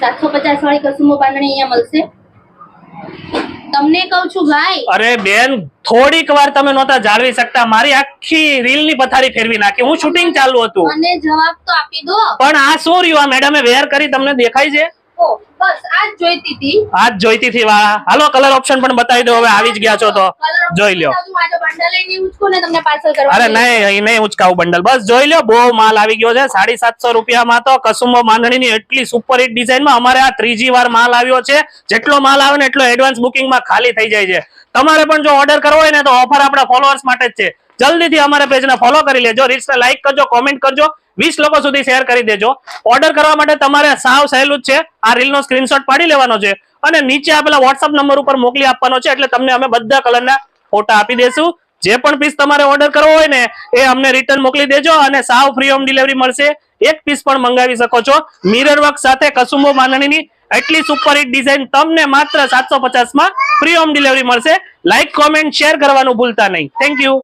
750 વાળી કસુમો બાંધણી અહીંયા મળશે તમને કહું છું ભાઈ. અરે બેન થોડીક વાર તમે નહોતા જાળવી શકતા, મારી આખી રીલ ની પથારી ફેરવી નાખી. હું શૂટિંગ ચાલુ હતું. મને જવાબ તો આપી દો. પણ આ શું રહ્યું? આ મેડમે વેર કરી તમને દેખાય છે? બસ આજ જોઈતી હતી. આજ જોઈતી હતી. વાહ, હાલો કલર ઓપ્શન પણ બતાવી દો. હવે આવી જ ગયા છો તો જોઈ લ્યો. અરે નહીં નહીં ઉચકાવું બંડલ, બસ જોઈ લ્યો. બહુ માલ આવી ગયો છે. 750 રૂપિયામાં તો કસુંબો બાંધણીની એટલી સુપર હિટ ડિઝાઇનમાં અમારે આ ત્રીજી વાર માલ આવ્યો છે. જેટલો માલ આવે ને એટલો એડવાન્સ બુકિંગમાં ખાલી થઈ જાય છે. તમારે પણ જો ઓર્ડર કરવો હોય ને તો ઓફર આપણા ફોલોઅર્સ માટે જ છે. જલ્દીથી અમારા પેજને ફોલો કરી લેજો, રીલ્સને લાઈક કરજો, કોમેન્ટ કરજો, 20 લોકો સુધી શેર કરી દેજો. ઓર્ડર કરવા માટે તમારે સાવ સહેલું જ છે. આ રીલનો સ્ક્રીનશોટ પાડી લેવાનો છે અને નીચે આપેલા વોટ્સઅપ નંબર ઉપર મોકલી આપવાનો છે. એટલે તમને અમે બધા કલરના ફોટા આપી દેશું. જે પણ પીસ તમારે ઓર્ડર કરવો હોય ને એ અમને રિટર્ન મોકલી દેજો અને સાવ ફ્રી હોમ ડિલિવરી મળશે. એક પીસ પણ મંગાવી શકો છો. મિરર વર્ક સાથે કસુંબો બાંધણીની એટલી સુપર હિટ ડિઝાઇન તમને માત્ર 750 માં ફ્રી હોમ ડિલિવરી મળશે. લાઈક, કોમેન્ટ, શેર કરવાનું ભૂલતા નહીં. Thank you.